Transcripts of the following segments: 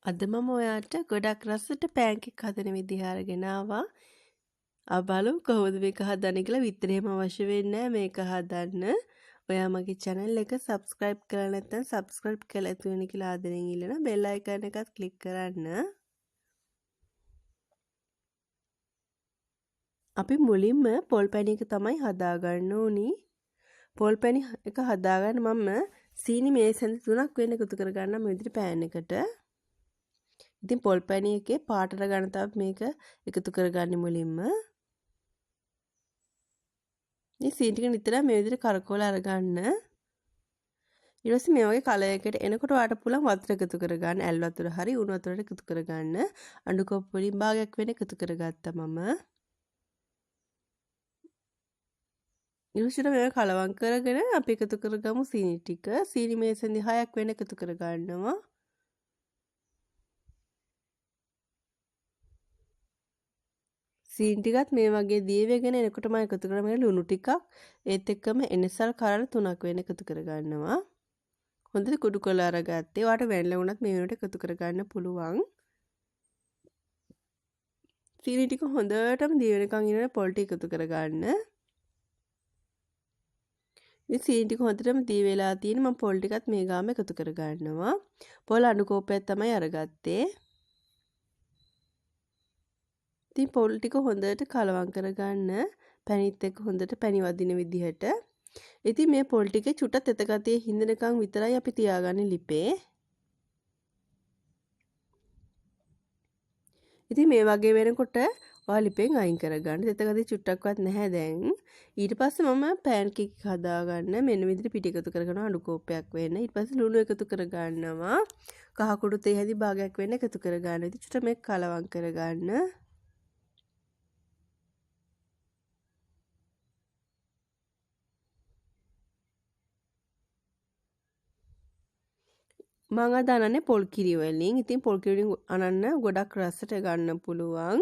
අද මම ඔයාට ගොඩක් රසට පෑන්කේක් හදන විදිහ අරගෙන ආවා. බලමු කොහොමද මේක හදන්නේ කියලා. විතරේම අවශ්‍ය වෙන්නේ මේක හදන්න. ඔයා මගේ channel එක subscribe කරලා නැත්නම් subscribe කරලා ඇතු වෙන කියලා ආදරෙන් ඉල්ලන bell icon එකත් click කරන්න. අපි මුලින්ම පොල් පැණි එක තමයි හදාගන්න ඕනි. පොල් පැණි එක හදාගන්න මම සීනි මේසෙන් 3ක් වෙන එකතු කරගන්නම් මේ විදිහට පෑන් එකට. ඉතින් පොල් පැණි එකේ පාටට ගන්න තව මේක එකතු කරගන්න මුලින්ම. මේ සීනි ටික නිතරම මේ විදිහට කරකවලා අරගන්න. ඊට පස්සේ මේ වගේ කලර් එකකට එනකොට ඔයාලට පුළුවන් වතුර එකතු කරගන්න. ඇල් වතුර හරි උණු වතුරට එකතු කරගන්න. අඬු කොප්ප වලින් භාගයක් වෙන එකතු කරගත්තා මම. ඊළඟට මේක කලවම් කරගෙන අපි එකතු කරගමු සීනි ටික. සීනි මේසෙන්දි 6ක් වෙන එකතු කරගන්නවා. සීනි ටිකත් මේ වගේ දියවෙගෙන එනකොට මම එකතු කරලා මේ ලුණු ටිකක් ඒත් එක්කම එනසල් කරල 3ක් වෙන එකතු කරගන්නවා. හොඳට කුඩු කරලා අරගත්තේ. ඔයාට වැනිලා වුණත් මේ වෙනකොට එකතු කරගන්න පුළුවන්. සීනි ටික හොඳටම දියවෙනකන් ඉන්න පොල් ටික එකතු කරගන්න. මේ සීනි ටික හොඳටම දී වෙලා තියෙන මම පොල් ටිකත් මේ ගාම එකතු කරගන්නවා. පොල් අඬු කෝප්පයක් තමයි අරගත්තේ. ඉතින් පොල් ටික හොඳට කලවම් කරගන්න. පැණිත් එක්ක හොඳට පැණි වදින විදිහට. ඉතින් මේ පොල් ටිකේ චුට්ටක් තෙත ගතිය හින්දනකම් විතරයි අපි තියාගන්නේ ලිපේ. ඉතින් මේ වගේ වෙනකොට ඔයා ලිපෙන් අයින් කරගන්න. තෙත ගතිය චුට්ටක්වත් නැහැ දැන්. ඊට පස්සේ මම පෑන් කේක් හදාගන්න මෙන්න විදිහට පිටි එකතු කරගෙන අඬු කෝප්පයක් වෙන්න. ඊට පස්සේ ලුණු එකතු කරගන්නවා. කහ කුඩු තේ හැදි භාගයක් වෙන්න එකතු කරගන්න. ඉතින් චුට්ට මේක කලවම් කරගන්න. මම අද අනන්නේ පොල් කිරි වලින්. ඉතින් පොල් කිරි වලින් අනන්න ගොඩක් රසට ගන්න පුළුවන්.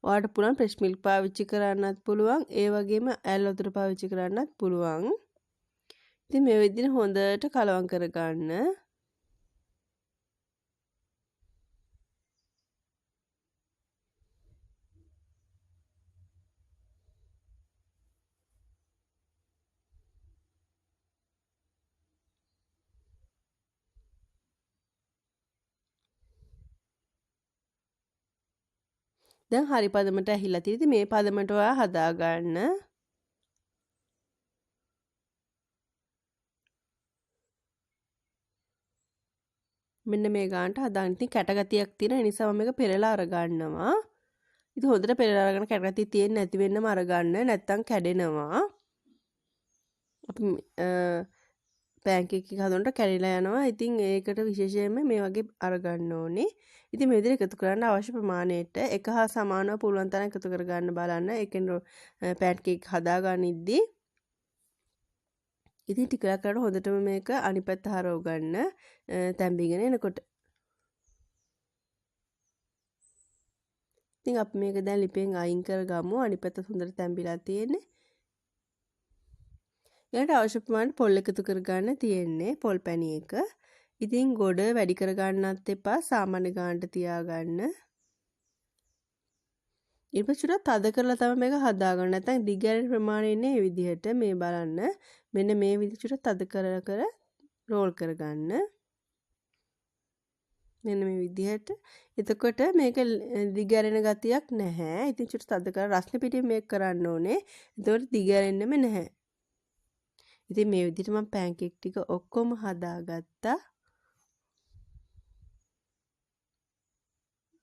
ඔයාලට පුළුවන් ෆ්‍රෙෂ් මිල්ක් පාවිච්චි කරන්නත් පුළුවන්. ඒ වගේම ඇල් වතුර පාවිච්චි කරන්නත් පුළුවන්. ඉතින් මේ විදිහට හොඳට කලවම් කරගන්න. දැන් හරි පදමට ඇහිලා තියෙදි මේ පදමට ඔයා හදාගන්න. මෙන්න මේ ගානට හදාගන්න. ඉතින් කැට ගතියක් තියෙන නිසා මම මේක පෙරලා අරගන්නවා. ඉතින් හොඳට පෙරලා අරගෙන කැට ගතිය තියෙන්නේ නැති වෙන්නම අරගන්න. නැත්තම් කැඩෙනවා. අපි පෑන් කේක් එක හදනකොට කැඩිලා යනවා. ඉතින් ඒකට විශේෂයෙන්ම මේ වගේ අරගන්න ඕනේ. ඉතින් මේ විදිහට එකතු කරන්න අවශ්‍ය ප්‍රමාණයට එක හා සමානව පුළුවන් තරම් එකතු කරගන්න බලන්න. ඒකෙන් පෑන් කේක් හදාගනිද්දී ඉතින් ටිකක් කරලා හොඳටම මේක අනිත් පැත්ත හරව ගන්න. තැම්බිගෙන එනකොට. ඉතින් අපි මේක දැන් ලිපෙන් අයින් කරගමු. අනිත් පැත්ත හොඳට තැම්බිලා තියෙන්නේ. ඊට අවශ්‍ය ප්‍රමාණයට පොල් එකතු කරගන්න තියෙන්නේ පොල් පැණි එක. ඉතින් ගොඩ වැඩි කරගන්නත් එපා. සාමාන්‍ය ගානට තියාගන්න. ඊට පස්සේ තද කරලා තමයි මේක හදාගන්න. නැත්නම් දිගැරෙන ප්‍රමාණය ඉන්නේ මේ විදිහට මේ බලන්න. මෙන්න මේ විදිහට තද කර රෝල් කරගන්න. මෙන්න මේ විදිහට. එතකොට මේක දිගැරෙන ගතියක් නැහැ. ඉතින් චුට්ට තද කරලා රස්නේ පිටින් මේක කරන්න ඕනේ. එතකොට දිගැරෙන්නෙම නැහැ. ඉතින් මේ විදිහට මම පෑන් කේක් ටික ඔක්කොම හදාගත්තා.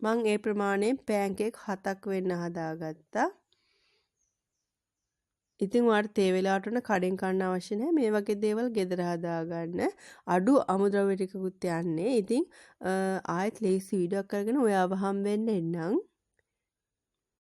මම ඒ ප්‍රමාණයෙන් පෑන් කේක් 7ක් වෙන්න හදාගත්තා. ඉතින් ඔයාලට තේ වෙලාවට උන කඩෙන් කන්න අවශ්‍ය නැහැ. මේ වගේ දේවල් ගෙදර හදාගන්න. අඩු අමුද්‍රව්‍ය ටිකකුත් යන්නේ. ඉතින් ආයෙත් ලේසි වීඩියෝක් කරගෙන ඔයාව හම්බෙන්න එන්නම්.